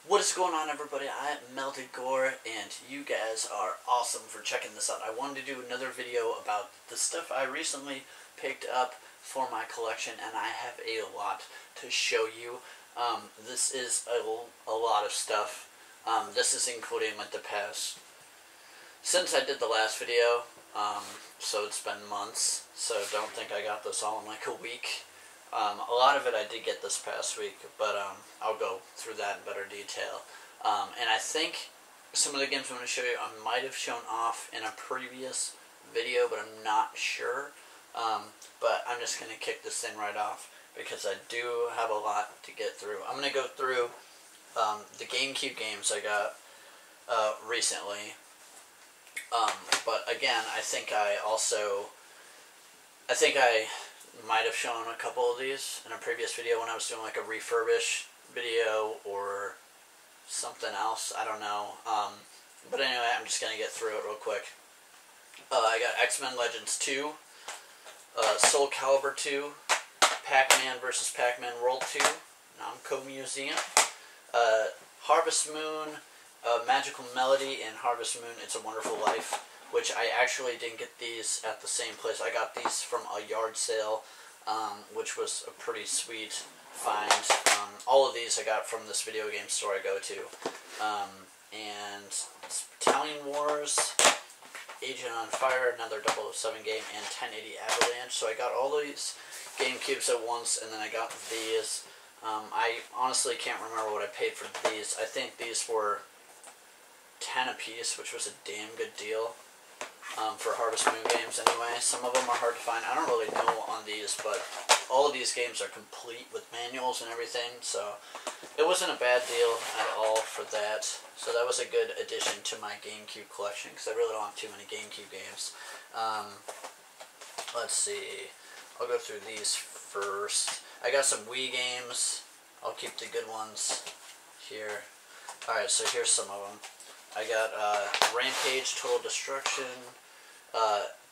What is going on, everybody? I am Melted Gore, and you guys are awesome for checking this out. I wanted to do another video about the stuff I recently picked up for my collection, and I have a lot to show you. This is a lot of stuff. This is including like the past, since I did the last video, so it's been months, so don't think I got this all in like a week. A lot of it I did get this past week, but I'll go through that in better detail. And I think some of the games I'm going to show you I might have shown off in a previous video, but I'm not sure. But I'm just going to kick this thing right off because I do have a lot to get through. I'm going to go through the GameCube games I got recently. But again, I think I might have shown a couple of these in a previous video when I was doing like a refurbish video or something else. I don't know. But anyway, I'm just going to get through it real quick. I got X-Men Legends 2, Soul Calibur 2, Pac-Man vs. Pac-Man World 2, Namco Museum, Harvest Moon, Magical Melody, and Harvest Moon It's a Wonderful Life, which I actually didn't get these at the same place. I got these from a yard sale, which was a pretty sweet find. All of these I got from this video game store I go to. And Battalion Wars, Agent on Fire, another 007 game, and 1080 Avalanche. So I got all these GameCubes at once, and then I got these. I honestly can't remember what I paid for these. I think these were 10 a piece, which was a damn good deal. For Harvest Moon games anyway. Some of them are hard to find. I don't really know on these, but all of these games are complete with manuals and everything, so it wasn't a bad deal at all for that. So that was a good addition to my GameCube collection, because I really don't have too many GameCube games. Let's see. I'll go through these first. I got some Wii games. I'll keep the good ones here. Alright, so here's some of them. I got Rampage, Total Destruction,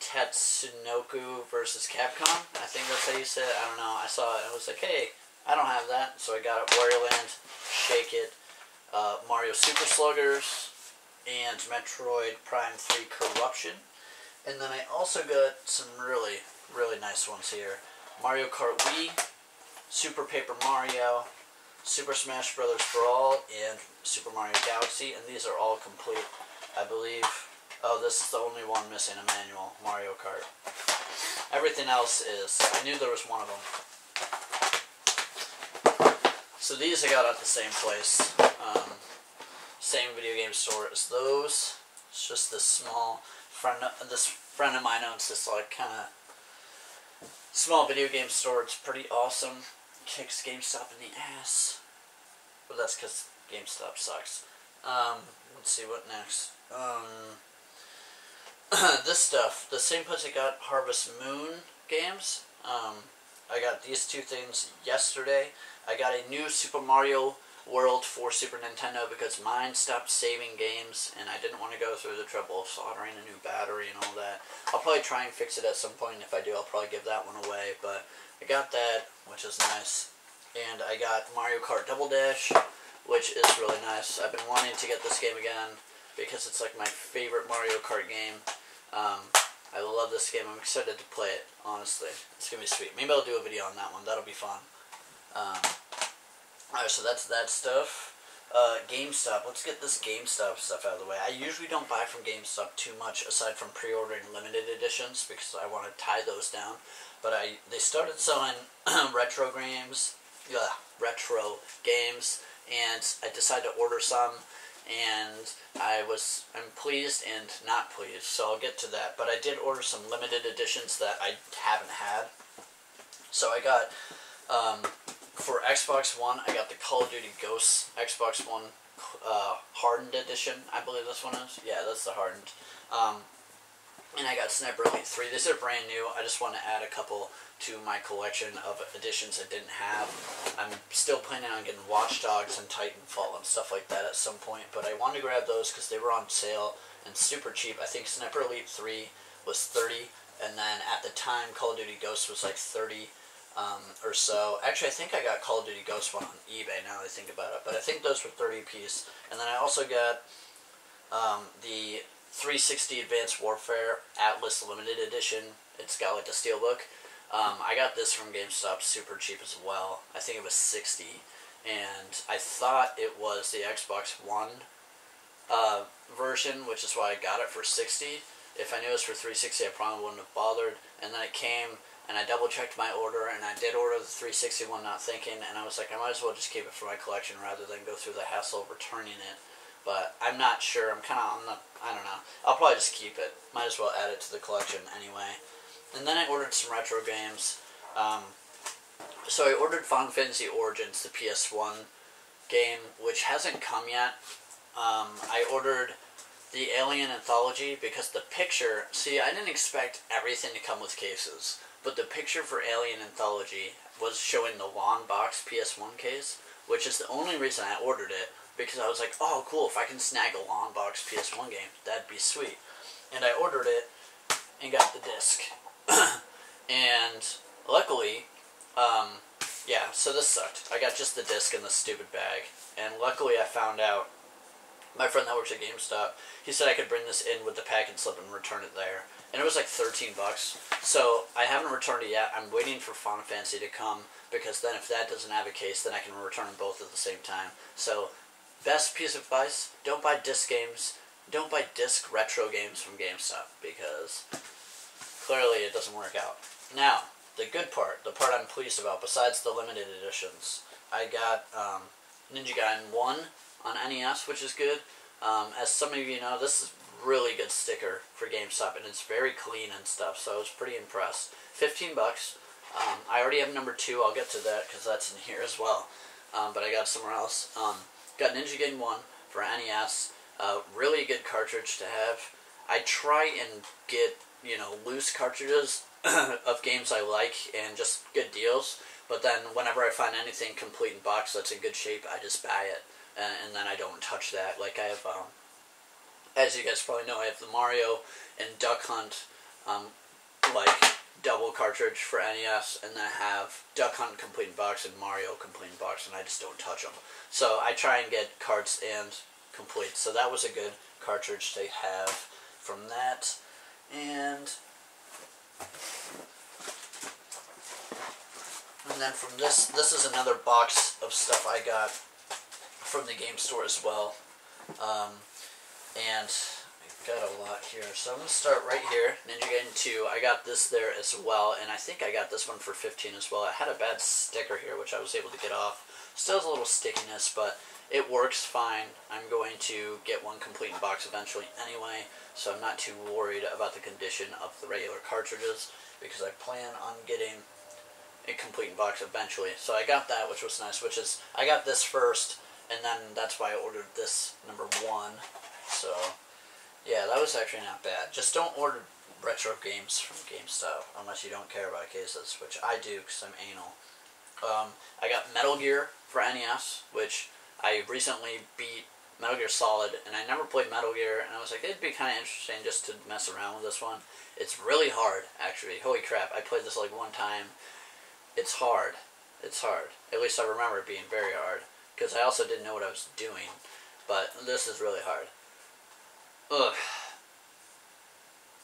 Tatsunoko vs. Capcom. I think that's how you say it. I don't know. I saw it. I was like, hey, I don't have that. So I got it. Wario Land, Shake It, Mario Super Sluggers, and Metroid Prime 3 Corruption. And then I also got some really, really nice ones here. Mario Kart Wii, Super Paper Mario, Super Smash Bros. Brawl, and Super Mario Galaxy, and these are all complete, I believe. Oh, this is the only one missing a manual, Mario Kart. Everything else is. I knew there was one of them. So these I got at the same place. Same video game store as those. It's just this small friend of mine owns this like kind of small video game store. It's pretty awesome. Kicks GameStop in the ass. But that's because GameStop sucks. Let's see what next. This stuff. The same place I got Harvest Moon games. I got these two things yesterday. I got a new Super Mario World for Super Nintendo because mine stopped saving games and I didn't want to go through the trouble of soldering a new battery and all that. I'll probably try and fix it at some point. If I do, I'll probably give that one away. But I got that, which is nice. And I got Mario Kart Double Dash, which is really nice. I've been wanting to get this game again because it's like my favorite Mario Kart game. I love this game. I'm excited to play it, honestly. It's going to be sweet. Maybe I'll do a video on that one. That'll be fun. Alright, so that's that stuff. GameStop. Let's get this GameStop stuff out of the way. I usually don't buy from GameStop too much aside from pre-ordering limited editions because I want to tie those down. But they started selling retro games, and I decided to order some, and I'm pleased and not pleased, so I'll get to that. But I did order some limited editions that I haven't had. So I got, for Xbox One, I got the Call of Duty Ghosts Xbox One Hardened Edition, I believe this one is. Yeah, that's the Hardened. And I got Sniper Elite 3. These are brand new. I just want to add a couple to my collection of editions I didn't have. I'm still planning on getting Watch Dogs and Titanfall and stuff like that at some point, but I wanted to grab those because they were on sale and super cheap. I think Sniper Elite 3 was $30, and then at the time Call of Duty Ghosts was like $30. or so. Actually, I think I got Call of Duty Ghost One on eBay now that I think about it. But I think those were 30 apiece. And then I also got the 360 Advanced Warfare Atlas Limited Edition. It's got like the steelbook. I got this from GameStop super cheap as well. I think it was 60, and I thought it was the Xbox One version, which is why I got it for 60. If I knew it was for 360, I probably wouldn't have bothered. And then it came, and I double checked my order, and I did order the 360 one, not thinking, and I was like, I might as well just keep it for my collection rather than go through the hassle of returning it. But I'm not sure. I'm kind of on the, I don't know. I'll probably just keep it. Might as well add it to the collection anyway. And then I ordered some retro games. So I ordered Final Fantasy Origins, the PS1 game, which hasn't come yet. I ordered the Alien Anthology because the picture, see, I didn't expect everything to come with cases, but the picture for Alien Anthology was showing the long box PS1 case, which is the only reason I ordered it, because I was like, oh cool, if I can snag a long box PS1 game, that'd be sweet. And I ordered it and got the disc. And luckily, yeah, so this sucked. I got just the disc in the stupid bag, and luckily I found out, my friend that works at GameStop, he said I could bring this in with the packing slip and return it there. And it was like 13 bucks. So I haven't returned it yet. I'm waiting for Final Fantasy to come, because then if that doesn't have a case, then I can return them both at the same time. So, best piece of advice, don't buy disc games. Don't buy disc retro games from GameStop, because clearly it doesn't work out. Now, the good part, the part I'm pleased about, besides the limited editions, I got n-gage 1 on NES, which is good. As some of you know, this is really good sticker for GameStop, and it's very clean and stuff, so I was pretty impressed. 15 bucks. I already have number 2, I'll get to that because that's in here as well. But I got it somewhere else. Got n-gage 1 for NES. Really good cartridge to have. I try and get, you know, loose cartridges of games I like and just good deals, but then whenever I find anything complete in box that's in good shape, I just buy it. And then I don't touch that. Like I have, as you guys probably know, I have the Mario and Duck Hunt, like, double cartridge for NES, and then I have Duck Hunt complete in box and Mario complete in box, and I just don't touch them. So I try and get carts and complete. So that was a good cartridge to have from that. And then from this is another box of stuff I got from the game store as well, and I've got a lot here, so I'm going to start right here. n-gage 2, I got this there as well, and I think I got this one for 15 as well. It had a bad sticker here, which I was able to get off. Still has a little stickiness, but it works fine. I'm going to get one complete in box eventually anyway, so I'm not too worried about the condition of the regular cartridges, because I plan on getting a complete in box eventually. So I got that, which was nice, which is, I got this first, and then that's why I ordered this number 1. So, yeah, that was actually not bad. Just don't order retro games from GameStop unless you don't care about cases, which I do because I'm anal. I got Metal Gear for NES, which I recently beat Metal Gear Solid, and I never played Metal Gear, and I was like, it'd be kind of interesting just to mess around with this one. It's really hard, actually. Holy crap, I played this like one time. It's hard. It's hard. At least I remember it being very hard, because I also didn't know what I was doing. But this is really hard. Ugh.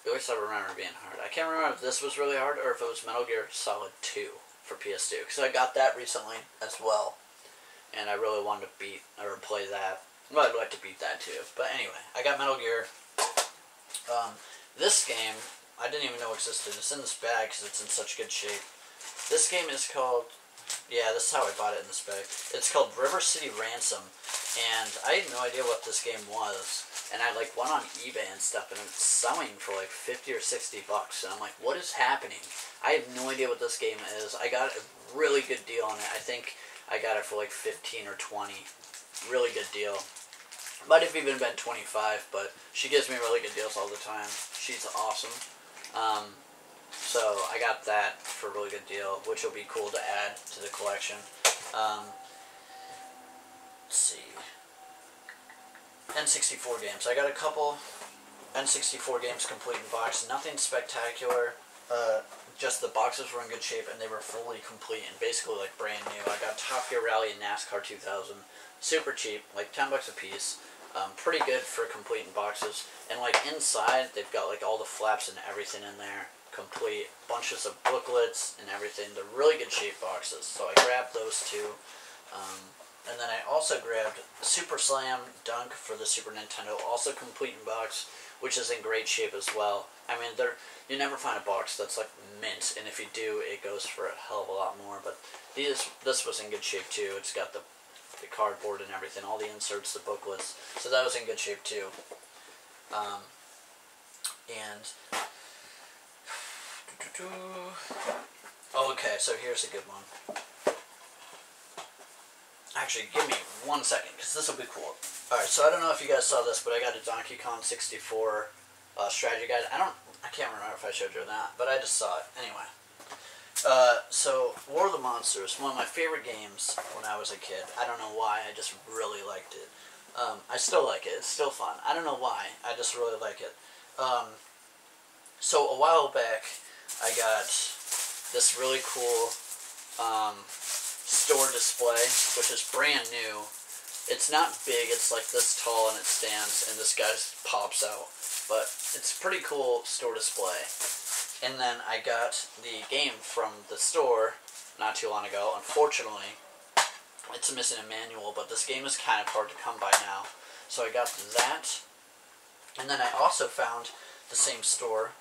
At least I remember it being hard. I can't remember if this was really hard or if it was Metal Gear Solid 2 for PS2. Because I got that recently as well. And I really wanted to beat or play that. Well, I'd like to beat that too. But anyway, I got Metal Gear. This game, I didn't even know existed. It's in this bag because it's in such good shape. This game is called, yeah, this is how I bought it in this bag. It's called River City Ransom, and I had no idea what this game was. And I like went on eBay and stuff, and it's selling for like 50 or 60 bucks. And I'm like, what is happening? I have no idea what this game is. I got a really good deal on it. I think I got it for like 15 or 20. Really good deal. Might have even been 25, but she gives me really good deals all the time. She's awesome. So I got that for a really good deal, which will be cool to add to the collection. Let's see. N64 games. I got a couple N64 games complete in box. Nothing spectacular. just the boxes were in good shape and they were fully complete and basically like brand new. I got Top Gear Rally and NASCAR 2000, super cheap, like $10 a piece. Pretty good for completing boxes. And like inside, they've got like all the flaps and everything in there, complete, bunches of booklets and everything. They're really good shape boxes, so I grabbed those two. And then I also grabbed Super Slam Dunk for the Super Nintendo, also complete in box, which is in great shape as well. I mean, you never find a box that's like mint, and if you do, it goes for a hell of a lot more. But this was in good shape too. It's got the cardboard and everything, all the inserts, the booklets, so that was in good shape too. Okay, so here's a good one. Actually, give me 1 second, because this will be cool. Alright, so I don't know if you guys saw this, but I got a Donkey Kong 64 strategy guide. I can't remember if I showed you or not, but I just saw it. Anyway. So, War of the Monsters, one of my favorite games when I was a kid. I don't know why, I just really liked it. I still like it, it's still fun. I don't know why, I just really like it. So, a while back, I got this really cool store display, which is brand new. It's not big, it's like this tall and it stands, and this guy pops out. But it's a pretty cool store display. And then I got the game from the store not too long ago. Unfortunately, it's missing a manual, but this game is kind of hard to come by now. So I got that. And then I also found the same store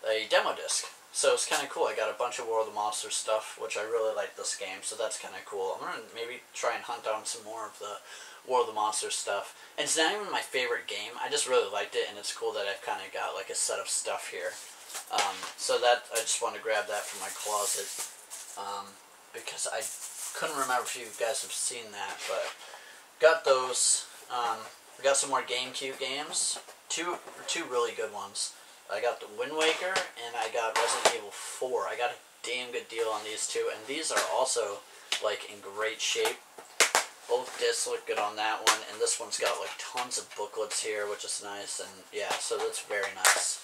a demo disc. So it's kind of cool. I got a bunch of War of the Monsters stuff, which I really like this game, so that's kind of cool. I'm going to maybe try and hunt down some more of the War of the Monsters stuff. And it's not even my favorite game. I just really liked it, and it's cool that I've kind of got like a set of stuff here. So that, I just wanted to grab that from my closet, because I couldn't remember if you guys have seen that, but got those. We got some more GameCube games, two really good ones. I got the Wind Waker, and I got Resident Evil 4. I got a damn good deal on these two, and these are also like in great shape. Both discs look good on that one, and this one's got like tons of booklets here, which is nice, and yeah, so that's very nice.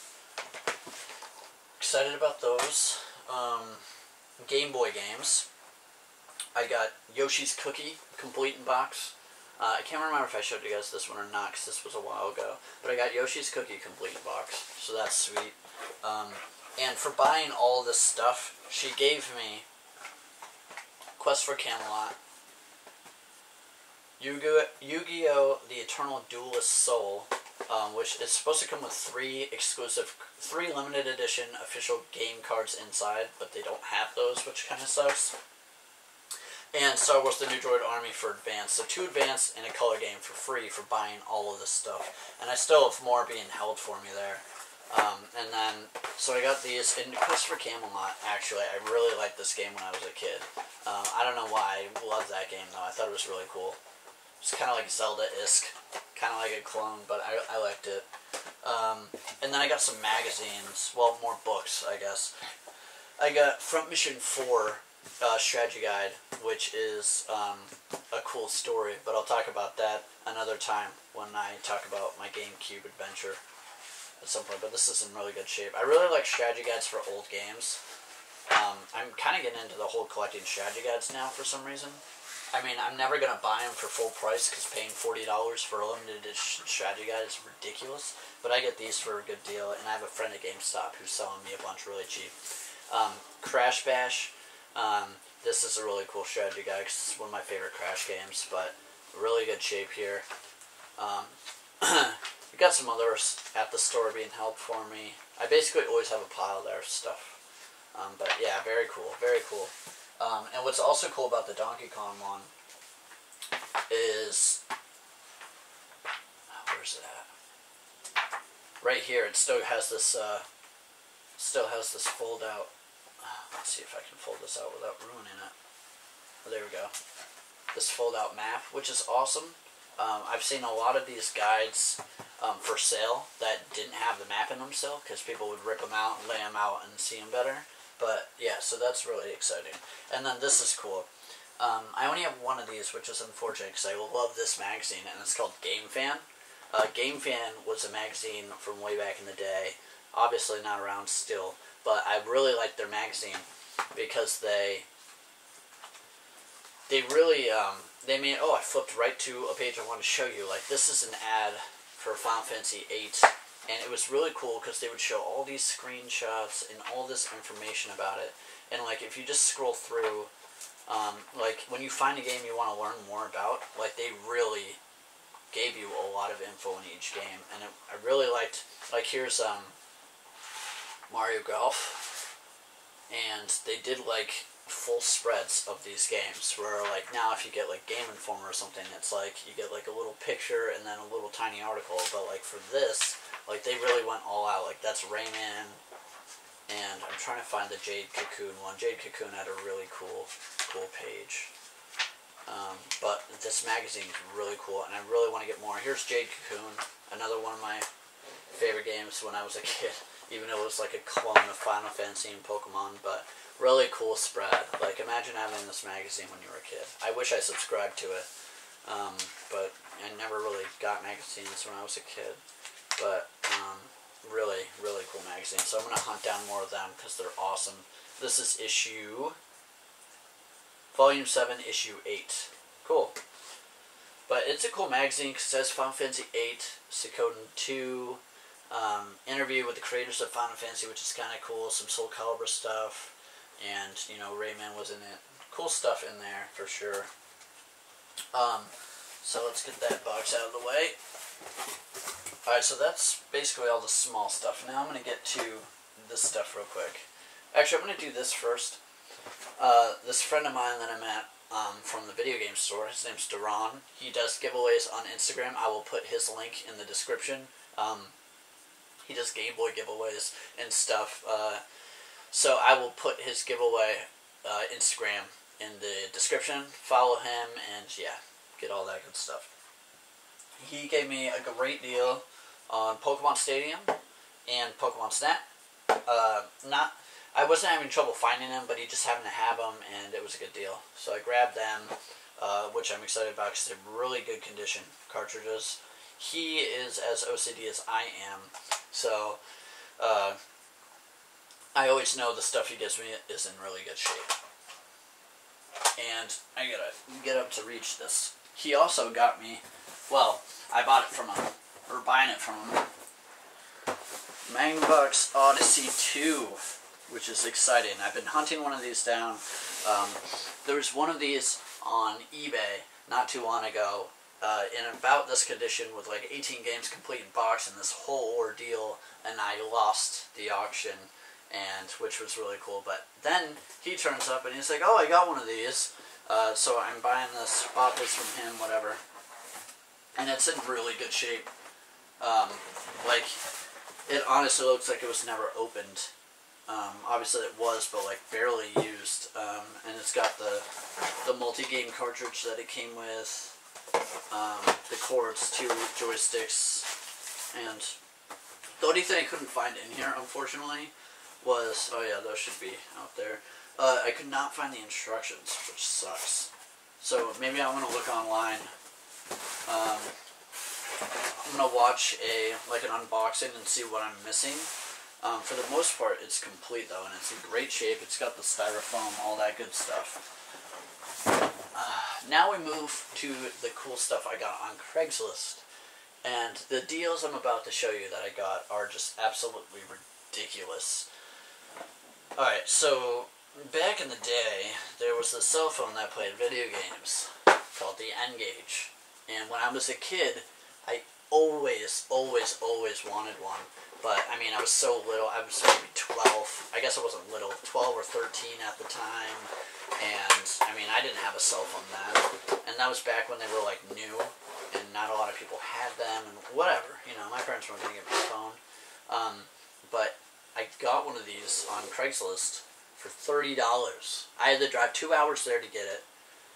Excited about those. Game Boy games. I got Yoshi's Cookie, complete in box. I can't remember if I showed you guys this one or not, because this was a while ago. But I got Yoshi's Cookie complete in box, so that's sweet. And for buying all this stuff, she gave me Quest for Camelot, Yu-Gi-Oh! The Eternal Duelist Soul, which is supposed to come with three limited edition official game cards inside, but they don't have those, which kind of sucks. And Star Wars The New Droid Army for Advance. So 2 Advance and a color game for free for buying all of this stuff. And I still have more being held for me there. And then, so I got these. And Quest for Camelot, actually, I really liked this game when I was a kid. I don't know why. I loved that game, though. I thought it was really cool. It's kind of like Zelda-esque. Kind of like a clone, but I liked it. And then I got some magazines. Well, more books, I guess. I got Front Mission 4. Strategy guide, which is a cool story, but I'll talk about that another time when I talk about my GameCube adventure at some point, but this is in really good shape. I really like strategy guides for old games. I'm kind of getting into the whole collecting strategy guides now for some reason. I mean, I'm never going to buy them for full price because paying $40 for a limited edition strategy guide is ridiculous, but I get these for a good deal, and I have a friend at GameStop who's selling me a bunch really cheap. Crash Bash. This is a really cool strategy guide because it's one of my favorite Crash games, but really good shape here. We got some others at the store being held for me. I basically always have a pile there of stuff. But yeah, very cool, very cool. And what's also cool about the Donkey Kong one is, where's it at? Right here, it still has this fold out. Let's see if I can fold this out without ruining it. Oh, there we go. This fold-out map, which is awesome. I've seen a lot of these guides for sale that didn't have the map in them still, because people would rip them out and lay them out and see them better. But yeah, so that's really exciting. And then this is cool. I only have one of these, which is unfortunate, because I love this magazine, and it's called Game Fan. Game Fan was a magazine from way back in the day. Obviously not around still. but I really liked their magazine because they really, they made, oh, I flipped right to a page I wanted to show you. Like, this is an ad for Final Fantasy VIII, and it was really cool because they would show all these screenshots and all this information about it. And, like, if you just scroll through, like, when you find a game you want to learn more about, like, they really gave you a lot of info in each game. And I really liked, like, here's Mario Golf, and they did, like, full spreads of these games where, like, now if you get like Game Informer or something, it's like you get like a little picture and then a little tiny article, but like for this, like, they really went all out. Like, that's Rayman, and I'm trying to find the Jade Cocoon one. Jade Cocoon had a really cool page, but this magazine is really cool and I really want to get more. Here's Jade Cocoon, another one of my favorite games when I was a kid, even though it was like a clone of Final Fantasy and Pokemon, but really cool spread. Like, imagine having this magazine when you were a kid. I wish I subscribed to it, but I never really got magazines when I was a kid. But really, really cool magazine. So I'm going to hunt down more of them because they're awesome. This is Volume 7, Issue 8. Cool. But it's a cool magazine because it says Final Fantasy VIII, Suikoden 2, interview with the creators of Final Fantasy, which is kind of cool, some Soul Calibur stuff. And, you know, Rayman was in it. Cool stuff in there, for sure. So let's get that box out of the way. Alright, so that's basically all the small stuff. Now I'm going to get to this stuff real quick. Actually, I'm going to do this first. This friend of mine that I met from the video game store, his name's Duran. He does giveaways on Instagram. I will put his link in the description. He does Game Boy giveaways and stuff. So I will put his giveaway Instagram in the description. Follow him and, yeah, get all that good stuff. He gave me a great deal on Pokemon Stadium and Pokemon Snap. I wasn't having trouble finding them, but he just happened to have them, and it was a good deal. So I grabbed them, which I'm excited about because they're really good condition cartridges. He is as OCD as I am, so I always know the stuff he gives me is in really good shape. And I gotta get up to reach this. He also got me, well, I bought it from him, or buying it from him, Magnavox Odyssey 2, which is exciting. I've been hunting one of these down. There was one of these on eBay not too long ago, in about this condition with like 18 games complete in box and this whole ordeal, and I lost the auction, and which was really cool. But then he turns up and he's like, oh, I got one of these, so I'm buying this, bought this from him, whatever, and it's in really good shape. Like, it honestly looks like it was never opened. Obviously it was, but like barely used, and it's got the multi-game cartridge that it came with, the cords, 2 joysticks, and the only thing I couldn't find in here, unfortunately, was, oh yeah, those should be out there, I could not find the instructions, which sucks. So maybe I want to look online. I'm going to watch an unboxing and see what I'm missing. For the most part, it's complete though, and it's in great shape. It's got the styrofoam, all that good stuff. Now we move to the cool stuff I got on Craigslist. And the deals I'm about to show you that I got are just absolutely ridiculous. Alright, so back in the day, there was a cell phone that played video games called the n-gage. And when I was a kid, I always wanted one. But, I mean, I was so little. I was maybe 12. I guess I wasn't little. 12 or 13 at the time. And, I mean, I didn't have a cell phone then. And that was back when they were, like, new. And not a lot of people had them. And whatever. You know, my parents weren't going to get me a phone. But I got one of these on Craigslist for $30. I had to drive 2 hours there to get it.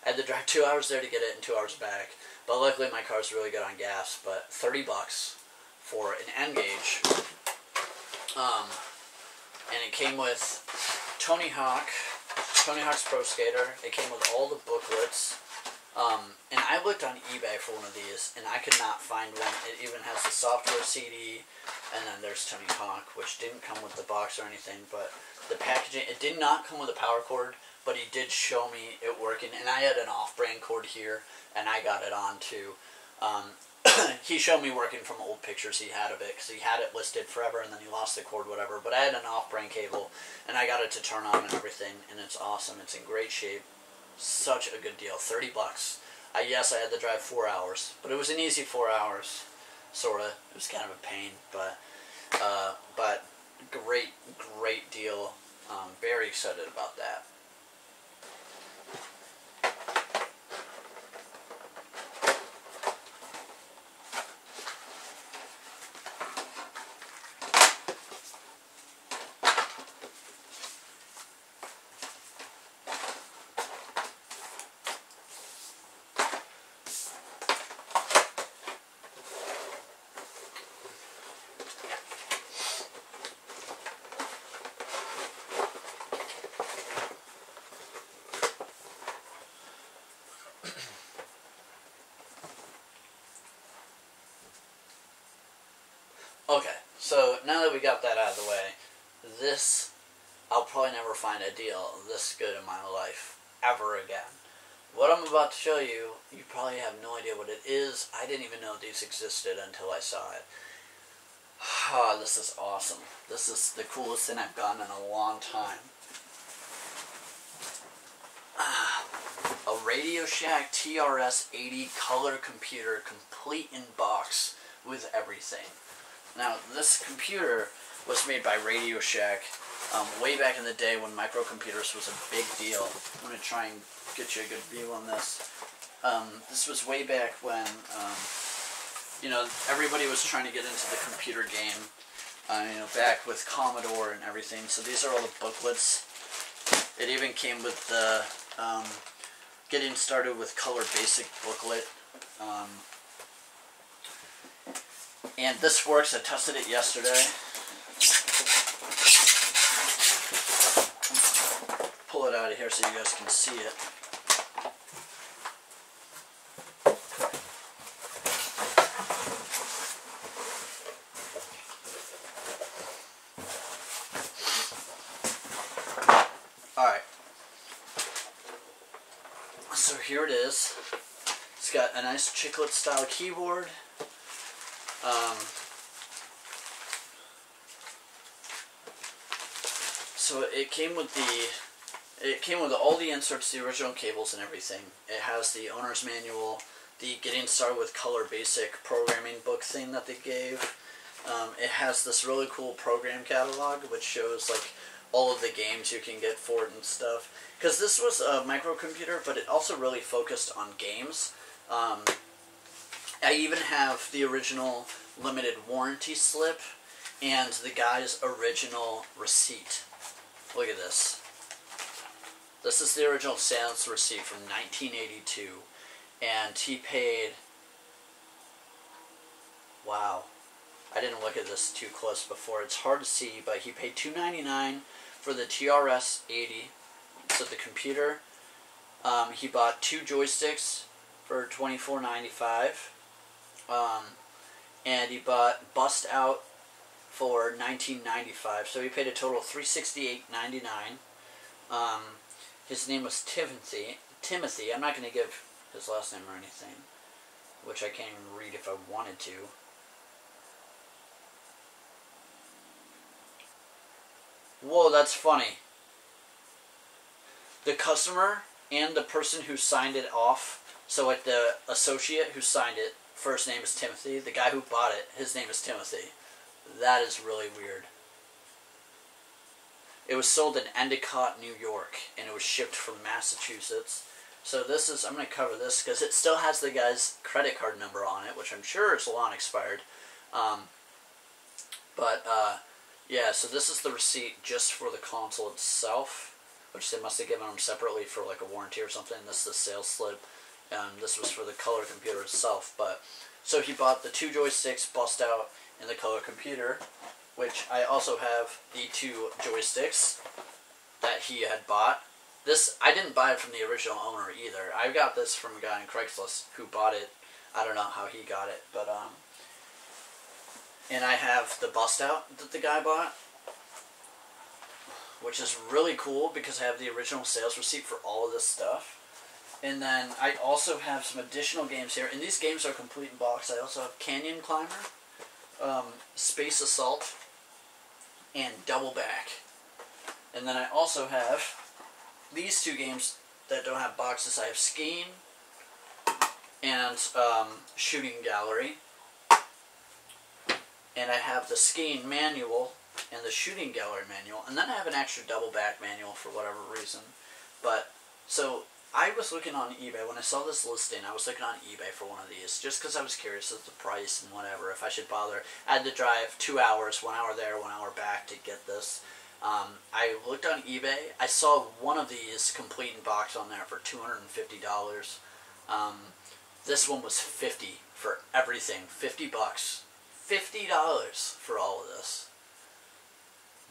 I had to drive 2 hours there to get it and 2 hours back. But luckily my car's really good on gas. But $30 for an n-gage. And it came with Tony Hawk's Pro Skater. It came with all the booklets. And I looked on eBay for one of these, and I could not find one. It even has the software CD, and then there's Tony Hawk, which didn't come with the box or anything, but the packaging, it did not come with a power cord, but he did show me it working, and I had an off-brand cord here, and I got it on too. He showed me working from old pictures he had of it, because he had it listed forever, and then he lost the cord, whatever, but I had an off-brand cable, and I got it to turn on and everything, and it's awesome. It's in great shape. Such a good deal. 30 bucks. Yes, I had to drive 4 hours, but it was an easy 4 hours, sorta. It was kind of a pain, but great deal. Very excited about that. Okay, so now that we got that out of the way, this, I'll probably never find a deal this good in my life, ever again. What I'm about to show you, you probably have no idea what it is. I didn't even know these existed until I saw it. This is awesome. This is the coolest thing I've gotten in a long time. A Radio Shack TRS-80 color computer, complete in box with everything. Now, this computer was made by Radio Shack way back in the day when microcomputers was a big deal. I'm going to try and get you a good view on this. This was way back when, you know, everybody was trying to get into the computer game, you know, back with Commodore and everything. So these are all the booklets. It even came with the Getting Started with Color Basic booklet. And this works. I tested it yesterday. Pull it out of here so you guys can see it. Alright. So here it is. It's got a nice chiclet style keyboard. So it came with all the inserts, the original cables and everything. It has the owner's manual, the Getting Started with Color Basic programming book thing that they gave. It has this really cool program catalog which shows like all of the games you can get for it and stuff. Because this was a microcomputer, but it also really focused on games. I even have the original limited warranty slip and the guy's original receipt. Look at this. This is the original sales receipt from 1982, and he paid, wow, I didn't look at this too close before, it's hard to see, but he paid $2.99 for the TRS-80, so the computer. He bought 2 joysticks for $24.95, and he bought Bust Out for $19.95, so he paid a total of $368.99. His name was Timothy. I'm not going to give his last name or anything, which I can't even read if I wanted to. Whoa, that's funny. The customer and the person who signed it off, so like the associate who signed it, first name is Timothy. The guy who bought it, his name is Timothy. That is really weird. It was sold in Endicott, New York, and it was shipped from Massachusetts. So this is, I'm going to cover this because it still has the guy's credit card number on it, which I'm sure is long expired. Yeah, so this is the receipt just for the console itself, which they must have given them separately for like a warranty or something. This is the sales slip, and this was for the color computer itself. But so he bought the 2 joysticks, Bust Out, and the color computer, which I also have the 2 joysticks that he had bought. This, I didn't buy it from the original owner either. I got this from a guy on Craigslist who bought it. I don't know how he got it, but and I have the bust out that the guy bought, which is really cool because I have the original sales receipt for all of this stuff. And then I also have some additional games here, and these games are complete in box. I also have Canyon Climber, Space Assault, and Double Back. And then I also have these two games that don't have boxes. I have Skiing and Shooting Gallery. And I have the Skiing manual and the Shooting Gallery manual. And then I have an extra Double Back manual for whatever reason. But, so, I was looking on eBay. When I saw this listing, I was looking on eBay for one of these. Just because I was curious of the price and whatever, if I should bother. I had to drive 2 hours, 1 hour there, 1 hour back to get this. I looked on eBay. I saw one of these complete in box on there for $250. This one was $50 for everything. $50. $50 for all of this.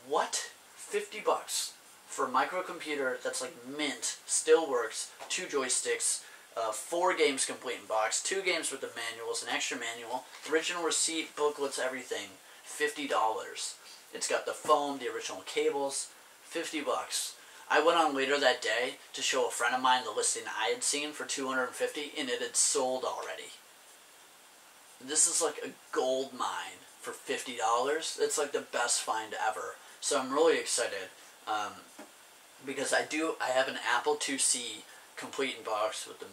What? $50 for a microcomputer that's like mint, still works, 2 joysticks, 4 games complete in box, 2 games with the manuals, an extra manual, original receipt, booklets, everything. $50. It's got the foam, the original cables. $50. I went on later that day to show a friend of mine the listing I had seen for $250, and it had sold already. This is like a gold mine for $50. It's like the best find ever. So I'm really excited because I have an Apple IIc complete in box with the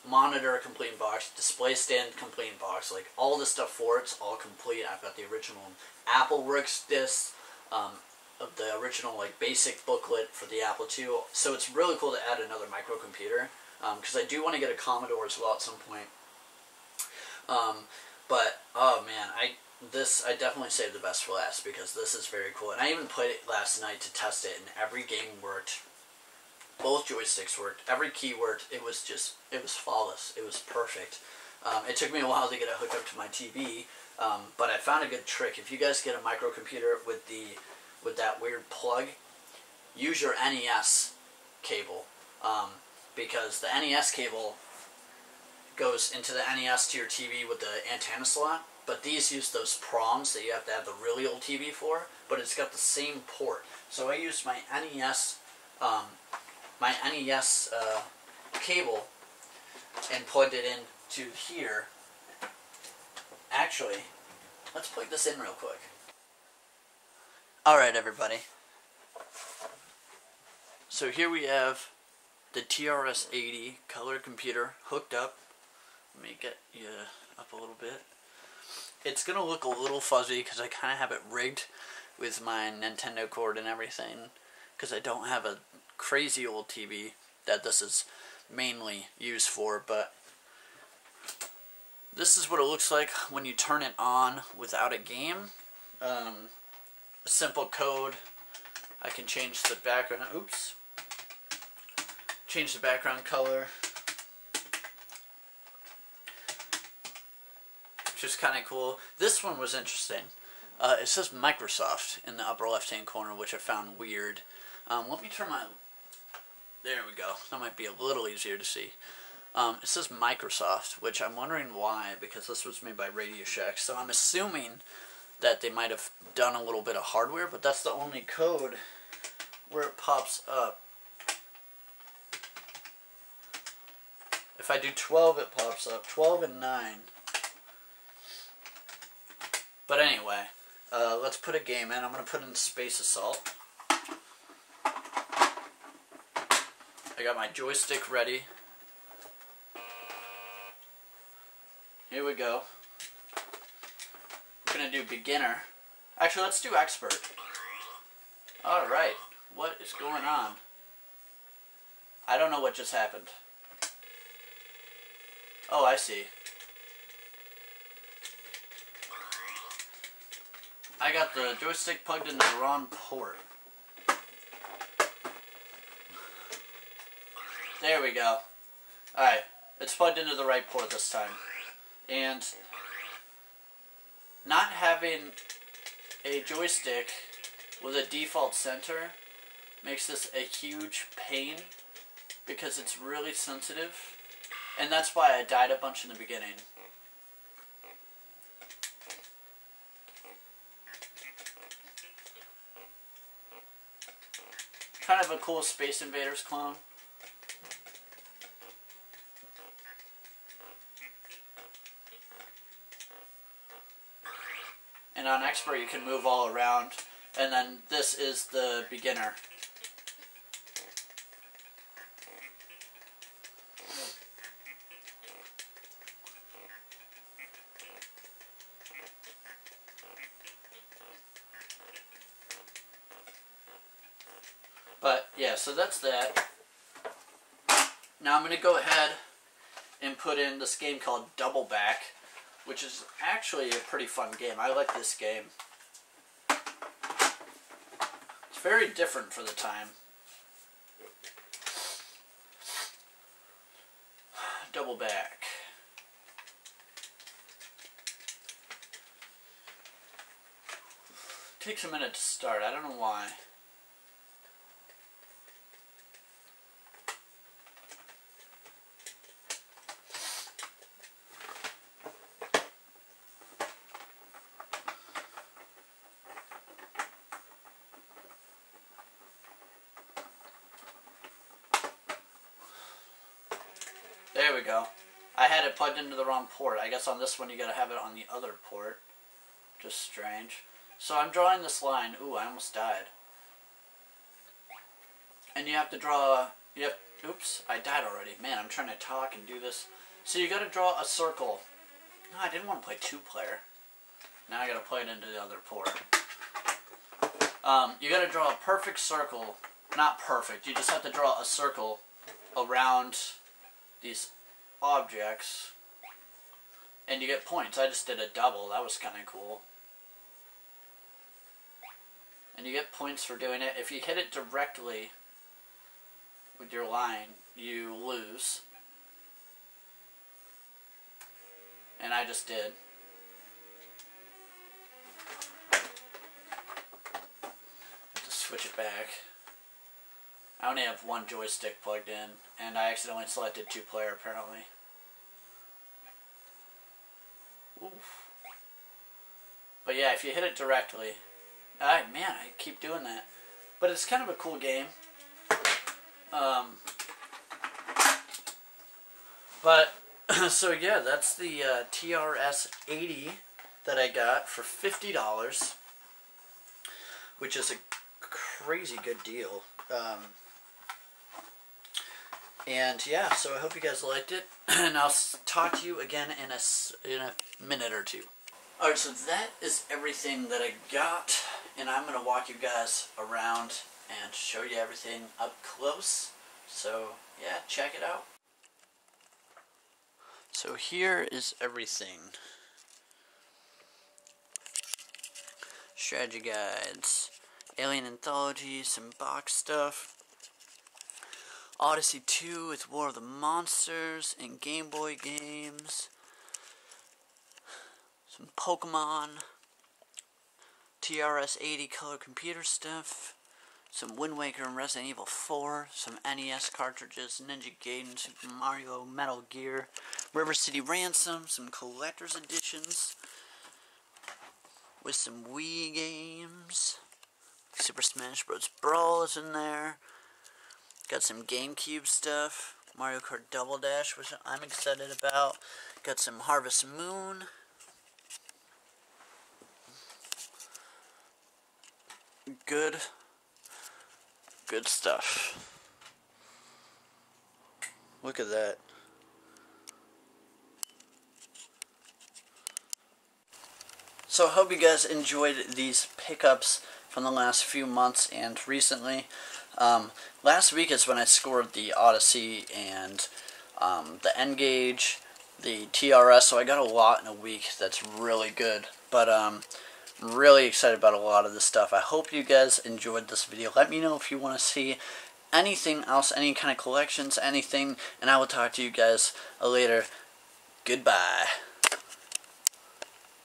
monitor complete in box, display stand complete in box, like all the stuff for it's all complete. I've got the original Apple Works disc, of the original like basic booklet for the Apple II. So it's really cool to add another microcomputer because I do want to get a Commodore as well at some point. But oh man, I definitely saved the best for last because this is very cool. And I even played it last night to test it, and every game worked. Both joysticks worked. Every key worked. It was flawless. It was perfect. It took me a while to get it hooked up to my TV, but I found a good trick. If you guys get a microcomputer with that weird plug, use your NES cable, because the NES cable goes into the NES to your TV with the antenna slot, but these use those prongs that you have to have the really old TV for, but it's got the same port. So I used my NES cable and plugged it into here. Actually, let's plug this in real quick. Alright everybody, so here we have the TRS-80 color computer hooked up. Let me get you up a little bit. It's going to look a little fuzzy because I kind of have it rigged with my Nintendo cord and everything, because I don't have a crazy old TV that this is mainly used for, but this is what it looks like when you turn it on without a game. A simple code. I can change the background. Oops. Change the background color. Which is kind of cool. This one was interesting. It says Microsoft in the upper left-hand corner, which I found weird. Let me turn my... There we go. That might be a little easier to see. It says Microsoft, which I'm wondering why, because this was made by Radio Shack. So I'm assuming that they might have done a little bit of hardware, but that's the only code where it pops up. If I do 12, it pops up. 12 and 9. But anyway, let's put a game in. I'm going to put in Space Assault. I got my joystick ready. Here we go. We're going to do beginner. Actually, let's do expert. Alright, what is going on? I don't know what just happened. Oh, I see. I got the joystick plugged into the wrong port. There we go. Alright, it's plugged into the right port this time. And not having a joystick with a default center makes this a huge pain because it's really sensitive. And that's why I died a bunch in the beginning. Kind of a cool Space Invaders clone. And on Expert you can move all around. And then this is the beginner. But yeah, so that's that. Now I'm going to go ahead and put in this game called Double Back, which is actually a pretty fun game. I like this game. It's very different for the time. Double Back. Takes a minute to start. I don't know why. There we go. I had it plugged into the wrong port. I guess on this one you gotta have it on the other port. Just strange. So I'm drawing this line. Ooh, I almost died. And you have to draw... Oops, I died already. Man, I'm trying to talk and do this. So you gotta draw a circle. No, I didn't want to play 2-player. Now I gotta play it into the other port. You gotta draw a perfect circle. Not perfect. You just have to draw a circle around these objects, and you get points. I just did a double. That was kind of cool. And you get points for doing it. If you hit it directly with your line, you lose. And I just did. Have to switch it back. I only have one joystick plugged in, and I accidentally selected 2-player apparently. Oof. But yeah, if you hit it directly... man, I keep doing that. But it's kind of a cool game. So yeah, that's the TRS-80 that I got for $50. Which is a crazy good deal. And yeah, so I hope you guys liked it, and I'll talk to you again in a minute or two. Alright, so that is everything that I got, and I'm going to walk you guys around and show you everything up close. So yeah, check it out. So here is everything. Strategy guides, Alien Anthology, some box stuff. Odyssey 2 with War of the Monsters and Game Boy games. Some Pokemon. TRS-80 color computer stuff. Some Wind Waker and Resident Evil 4. Some NES cartridges. n-gage and Super Mario, Metal Gear. River City Ransom. Some collector's editions. With some Wii games. Super Smash Bros. Brawl is in there. Got some GameCube stuff, Mario Kart Double Dash, which I'm excited about. Got some Harvest Moon. Good stuff. Look at that. So I hope you guys enjoyed these pickups from the last few months and recently. Last week is when I scored the Odyssey and the n-gage, the TRS, so I got a lot in a week. That's really good. But I'm really excited about a lot of this stuff. I hope you guys enjoyed this video. Let me know if you want to see anything else, any kind of collections, anything, and I will talk to you guys later. Goodbye.